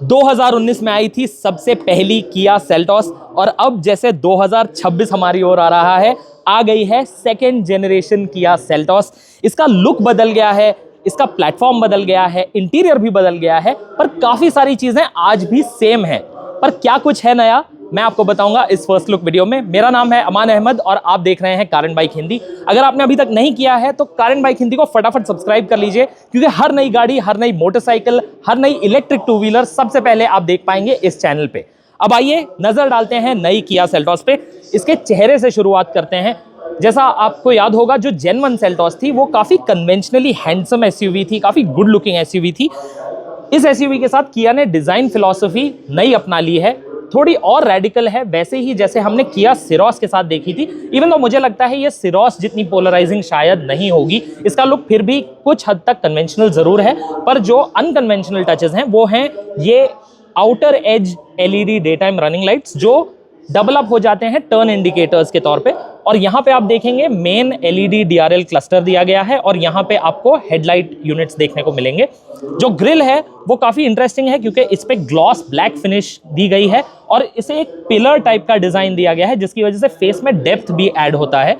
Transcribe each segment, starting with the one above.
2019 में आई थी सबसे पहली किया सेल्टॉस और अब जैसे 2026 हमारी ओर आ रहा है, आ गई है सेकेंड जनरेशन किया सेल्टॉस। इसका लुक बदल गया है, इसका प्लेटफॉर्म बदल गया है, इंटीरियर भी बदल गया है, पर काफ़ी सारी चीज़ें आज भी सेम हैं। पर क्या कुछ है नया, मैं आपको बताऊंगा इस फर्स्ट लुक वीडियो में। मेरा नाम है अमान अहमद और आप देख रहे हैं कार एंड बाइक हिंदी। अगर आपने अभी तक नहीं किया है तो कार एंड बाइक हिंदी को फटाफट सब्सक्राइब कर लीजिए, क्योंकि हर नई गाड़ी, हर नई मोटरसाइकिल, हर नई इलेक्ट्रिक टू व्हीलर सबसे पहले आप देख पाएंगे इस चैनल पे। अब आइए नजर डालते हैं नई किया सेल्टॉस पे। इसके चेहरे से शुरुआत करते हैं। जैसा आपको याद होगा, जो जेन 1 सेल्टॉस थी वो काफ़ी कन्वेंशनली हैंडसम एसयूवी थी, काफ़ी गुड लुकिंग एसयूवी थी। इस एसयूवी के साथ किया ने डिज़ाइन फिलॉसफी नई अपना ली है, थोड़ी और रेडिकल है, वैसे ही जैसे हमने किया सिरोस के साथ देखी थी। इवन तो मुझे लगता है ये सिरोस जितनी पोलराइजिंग शायद नहीं होगी। इसका लुक फिर भी कुछ हद तक कन्वेंशनल ज़रूर है, पर जो अनकन्वेंशनल टचेस हैं वो हैं ये outer as LED day time running lights, जो डबल अप हो जाते हैं टर्न इंडिकेटर्स के तौर पे। और यहाँ पे आप देखेंगे मेन एलईडी डीआरएल क्लस्टर दिया गया है और यहाँ पे आपको हेडलाइट यूनिट्स देखने को मिलेंगे। जो ग्रिल है वो काफ़ी इंटरेस्टिंग है, क्योंकि इस पे ग्लॉस ब्लैक फिनिश दी गई है और इसे एक पिलर टाइप का डिज़ाइन दिया गया है, जिसकी वजह से फेस में डेप्थ भी ऐड होता है।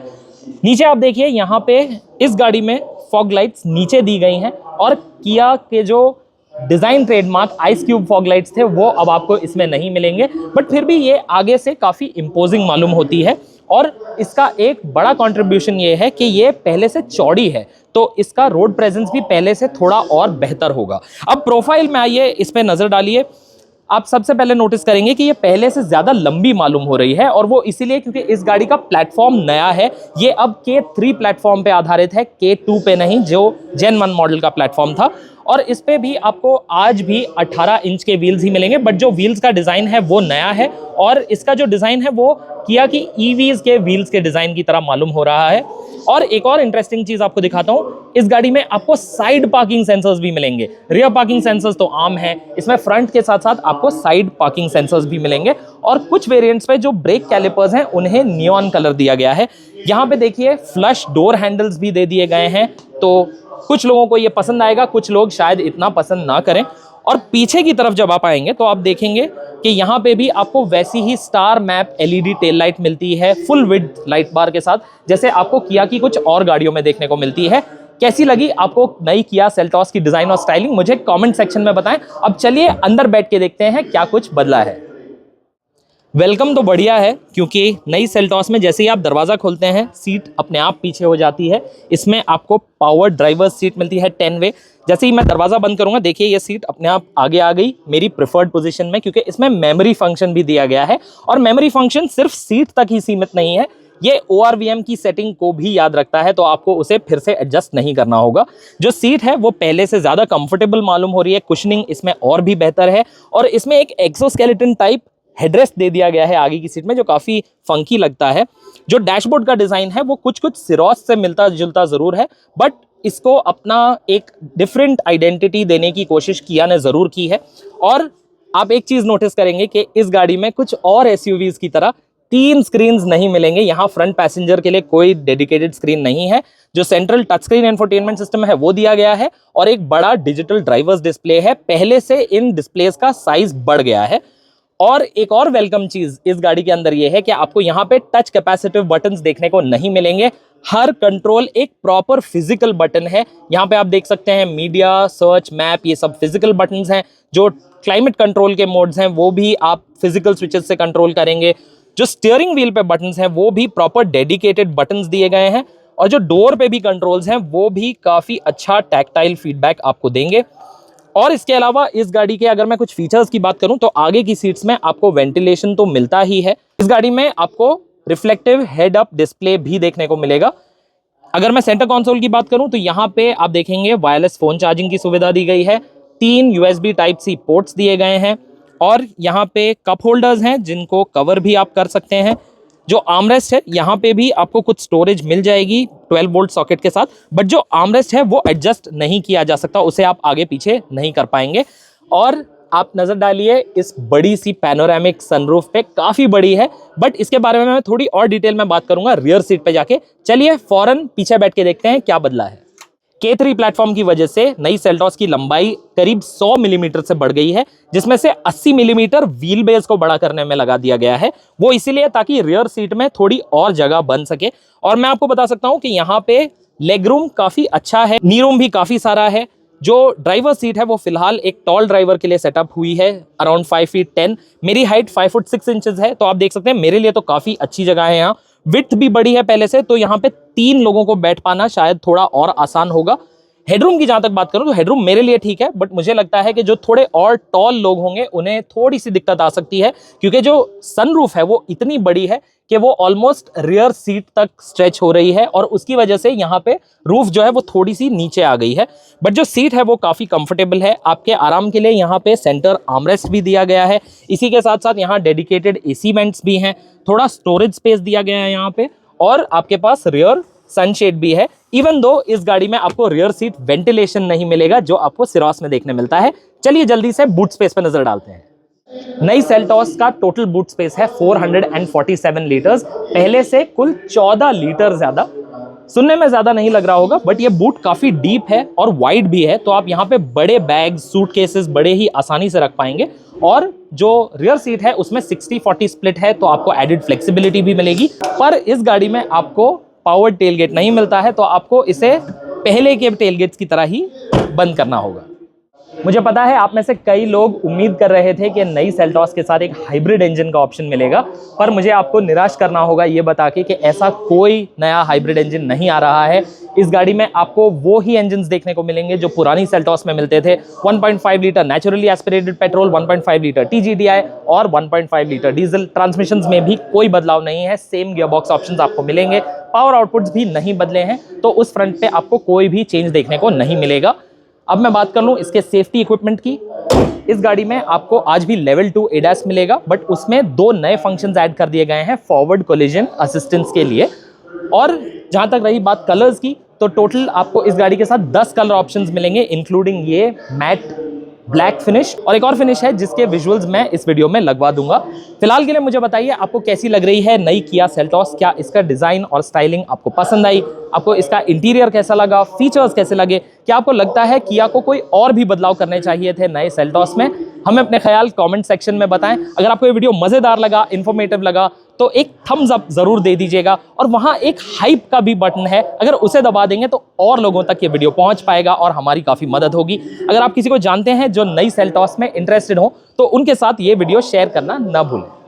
नीचे आप देखिए, यहाँ पे इस गाड़ी में फॉग लाइट्स नीचे दी गई हैं और किया के जो design trademark ice cube fog lights थे वो अब आपको इसमें नहीं मिलेंगे, बट फिर भी ये आगे से काफ़ी इम्पोजिंग मालूम होती है। और इसका एक बड़ा कंट्रीब्यूशन ये है कि ये पहले से चौड़ी है, तो इसका रोड प्रेजेंस भी पहले से थोड़ा और बेहतर होगा। अब प्रोफाइल में आइए, इस पर नज़र डालिए। आप सबसे पहले नोटिस करेंगे कि ये पहले से ज़्यादा लंबी मालूम हो रही है, और वो इसीलिए क्योंकि इस गाड़ी का प्लेटफॉर्म नया है। ये अब K3 प्लेटफॉर्म पे आधारित है, K2 पे नहीं, जो जेन 1 मॉडल का प्लेटफॉर्म था। और इस पे भी आपको आज भी 18 इंच के व्हील्स ही मिलेंगे, बट जो व्हील्स का डिज़ाइन है वो नया है और इसका जो डिज़ाइन है वो किया कि ईवीज़ के व्हील्स के डिज़ाइन की तरह मालूम हो रहा है। और एक और इंटरेस्टिंग चीज़ आपको दिखाता हूँ, इस गाड़ी में आपको साइड पार्किंग सेंसर्स भी मिलेंगे। रियर पार्किंग सेंसर्स तो आम है, इसमें फ्रंट के साथ साथ आपको साइड पार्किंग सेंसर्स भी मिलेंगे। और कुछ वेरिएंट्स पे जो ब्रेक कैलिपर्स हैं उन्हें नियॉन कलर दिया गया है। यहाँ पे देखिए फ्लश डोर हैंडल्स भी दे दिए गए हैं, तो कुछ लोगों को ये पसंद आएगा, कुछ लोग शायद इतना पसंद ना करें। और पीछे की तरफ जब आप आएंगे तो आप देखेंगे कि यहाँ पे भी आपको वैसी ही star map LED tail light मिलती है, फुल विड्थ लाइट बार के साथ, जैसे आपको किया की कुछ और गाड़ियों में देखने को मिलती है। कैसी लगी आपको नई किया सेल्टॉस की डिजाइन और स्टाइलिंग, मुझे कमेंट सेक्शन में बताएं। अब चलिए अंदर बैठ के देखते हैं क्या कुछ बदला है। वेलकम तो बढ़िया है, क्योंकि नई सेल्टॉस में जैसे ही आप दरवाज़ा खोलते हैं सीट अपने आप पीछे हो जाती है। इसमें आपको पावर ड्राइवर सीट मिलती है 10 वे। जैसे ही मैं दरवाज़ा बंद करूंगा, देखिए ये सीट अपने आप आगे आ गई मेरी प्रेफर्ड पोजीशन में, क्योंकि इसमें मेमोरी फंक्शन भी दिया गया है। और मेमोरी फंक्शन सिर्फ सीट तक ही सीमित नहीं है, ये ORVM की सेटिंग को भी याद रखता है, तो आपको उसे फिर से एडजस्ट नहीं करना होगा। जो सीट है वो पहले से ज़्यादा कंफर्टेबल मालूम हो रही है, कुशनिंग इसमें और भी बेहतर है और इसमें एक एक्सोस्केलेटन टाइप हेडरेस्ट दे दिया गया है आगे की सीट में, जो काफ़ी फंकी लगता है। जो डैशबोर्ड का डिज़ाइन है वो कुछ कुछ सिरोस से मिलता जुलता ज़रूर है, बट इसको अपना एक डिफरेंट आइडेंटिटी देने की कोशिश किया ने ज़रूर की है। और आप एक चीज़ नोटिस करेंगे कि इस गाड़ी में कुछ और एसयूवीज़ की तरह 3 स्क्रीन्स नहीं मिलेंगे। यहाँ फ्रंट पैसेंजर के लिए कोई डेडिकेटेड स्क्रीन नहीं है। जो central touch screen infotainment system है वो दिया गया है और एक बड़ा डिजिटल ड्राइवर्स डिस्प्ले है। पहले से इन डिस्प्लेस का साइज बढ़ गया है। और एक और वेलकम चीज इस गाड़ी के अंदर ये है कि आपको यहाँ पे टच कैपेसिटिव बटन्स देखने को नहीं मिलेंगे। हर कंट्रोल एक प्रॉपर फिजिकल बटन है। यहाँ पे आप देख सकते हैं मीडिया, सर्च, मैप, ये सब फिजिकल बटन्स हैं। जो क्लाइमेट कंट्रोल के मोड्स हैं वो भी आप फिजिकल स्विचेस से कंट्रोल करेंगे। जो स्टीयरिंग व्हील पे बटन्स हैं वो भी प्रॉपर डेडिकेटेड बटन्स दिए गए हैं और जो डोर पे भी कंट्रोल्स हैं वो भी काफ़ी अच्छा टैक्टाइल फीडबैक आपको देंगे। और इसके अलावा इस गाड़ी के अगर मैं कुछ फीचर्स की बात करूं तो आगे की सीट्स में आपको वेंटिलेशन तो मिलता ही है। इस गाड़ी में आपको रिफ्लेक्टिव हेड अप डिस्प्ले भी देखने को मिलेगा। अगर मैं सेंटर कंसोल की बात करूं तो यहाँ पे आप देखेंगे वायरलेस फोन चार्जिंग की सुविधा दी गई है। 3 USB Type-C पोर्ट्स दिए गए हैं और यहाँ पे कप होल्डर्स हैं जिनको कवर भी आप कर सकते हैं। जो आर्मरेस्ट है यहाँ पे भी आपको कुछ स्टोरेज मिल जाएगी 12 वोल्ट सॉकेट के साथ, बट जो आर्मरेस्ट है वो एडजस्ट नहीं किया जा सकता, उसे आप आगे पीछे नहीं कर पाएंगे। और आप नजर डालिए इस बड़ी सी पैनोरामिक सनरूफ पे, काफी बड़ी है, बट इसके बारे में मैं थोड़ी और डिटेल में बात करूंगा रियर सीट पे जाके। चलिए फौरन पीछे बैठ के देखते हैं क्या बदला है। K3 प्लेटफॉर्म की वजह से नई सेल्टॉस की लंबाई करीब 100 मिलीमीटर से बढ़ गई है, जिसमें से 80 मिलीमीटर व्हील बेस को बड़ा करने में लगा दिया गया है। वो इसीलिए ताकि रियर सीट में थोड़ी और जगह बन सके। और मैं आपको बता सकता हूं कि यहाँ पे लेग रूम काफी अच्छा है, नी रूम भी काफी सारा है। जो ड्राइवर सीट है वो फिलहाल एक टॉल ड्राइवर के लिए सेटअप हुई है, अराउंड 5 फीट 10। मेरी हाइट 5 फुट 6 इंचेस है, तो आप देख सकते हैं मेरे लिए तो काफी अच्छी जगह है। यहाँ विड्थ भी बड़ी है पहले से, तो यहाँ पे 3 लोगों को बैठ पाना शायद थोड़ा और आसान होगा। हेडरूम की जहां तक बात करूं तो हेडरूम मेरे लिए ठीक है, बट मुझे लगता है कि जो थोड़े और टॉल लोग होंगे उन्हें थोड़ी सी दिक्कत आ सकती है, क्योंकि जो सनरूफ है वो इतनी बड़ी है कि वो ऑलमोस्ट रियर सीट तक स्ट्रेच हो रही है, और उसकी वजह से यहाँ पे रूफ जो है वो थोड़ी सी नीचे आ गई है। बट जो सीट है वो काफ़ी कंफर्टेबल है। आपके आराम के लिए यहाँ पे सेंटर आर्मरेस्ट भी दिया गया है। इसी के साथ साथ यहाँ डेडिकेटेड एसी वेंट्स भी हैं, थोड़ा स्टोरेज स्पेस दिया गया है यहाँ पे, और आपके पास रियर सनशेड भी है। इवन दो इस गाड़ी में आपको रियर सीट वेंटिलेशन नहीं मिलेगा जो आपको सिरॉस में देखने मिलता है। चलिए जल्दी से बूट स्पेस पर नजर डालते हैं। नई सेल्टॉस का टोटल बूट स्पेस है 447 लीटर्स, पहले से कुल 14 लीटर ज्यादा। सुनने में ज्यादा नहीं लग रहा होगा, बट ये बूट काफी डीप है और वाइड भी है, तो आप यहाँ पे बड़े बैग, सूटकेसेस बड़े ही आसानी से रख पाएंगे। और जो रियर सीट है उसमें 60-40 स्प्लिट है, तो आपको एडिड फ्लेक्सिबिलिटी भी मिलेगी। पर इस गाड़ी में आपको पावर टेलगेट नहीं मिलता है, तो आपको इसे पहले के टेलगेट्स की तरह ही बंद करना होगा। मुझे पता है आप में से कई लोग उम्मीद कर रहे थे कि नई सेल्टॉस के साथ एक हाइब्रिड इंजन का ऑप्शन मिलेगा, पर मुझे आपको निराश करना होगा ये बता के कि ऐसा कोई नया हाइब्रिड इंजन नहीं आ रहा है। इस गाड़ी में आपको वो ही इंजन्स देखने को मिलेंगे जो पुरानी सेल्टॉस में मिलते थे। 1.5 litre naturally aspirated petrol, 1.5 litre TGDI और 1.5 लीटर डीजल। ट्रांसमिशंस में भी कोई बदलाव नहीं है, सेम गियरबॉक्स ऑप्शंस आपको मिलेंगे। पावर आउटपुट्स भी नहीं बदले हैं, तो उस फ्रंट पे आपको कोई भी चेंज देखने को नहीं मिलेगा। अब मैं बात कर लूं इसके सेफ्टी इक्विपमेंट की। इस गाड़ी में आपको आज भी लेवल 2 ADAS मिलेगा, बट उसमें 2 नए फंक्शंस ऐड कर दिए गए हैं फॉरवर्ड कोलिजन असिस्टेंस के लिए। और जहां तक रही बात कलर्स की, तो टोटल आपको इस गाड़ी के साथ 10 कलर ऑप्शंस मिलेंगे, इंक्लूडिंग ये मैट ब्लैक फिनिश और एक और फिनिश है जिसके विजुअल्स मैं इस वीडियो में लगवा दूंगा। फिलहाल के लिए मुझे बताइए आपको कैसी लग रही है नई किया सेल्टॉस। क्या इसका डिजाइन और स्टाइलिंग आपको पसंद आई? आपको इसका इंटीरियर कैसा लगा? फीचर्स कैसे लगे? क्या आपको लगता है किया को कोई और भी बदलाव करने चाहिए थे नए सेल्टॉस में? हमें अपने ख्याल कमेंट सेक्शन में बताएं। अगर आपको ये वीडियो मजेदार लगा, इंफॉर्मेटिव लगा, तो एक थम्स अप जरूर दे दीजिएगा। और वहां एक हाइप का भी बटन है, अगर उसे दबा देंगे तो और लोगों तक ये वीडियो पहुंच पाएगा और हमारी काफी मदद होगी। अगर आप किसी को जानते हैं जो नई सेल्टॉस में इंटरेस्टेड हो, तो उनके साथ ये वीडियो शेयर करना ना भूलें।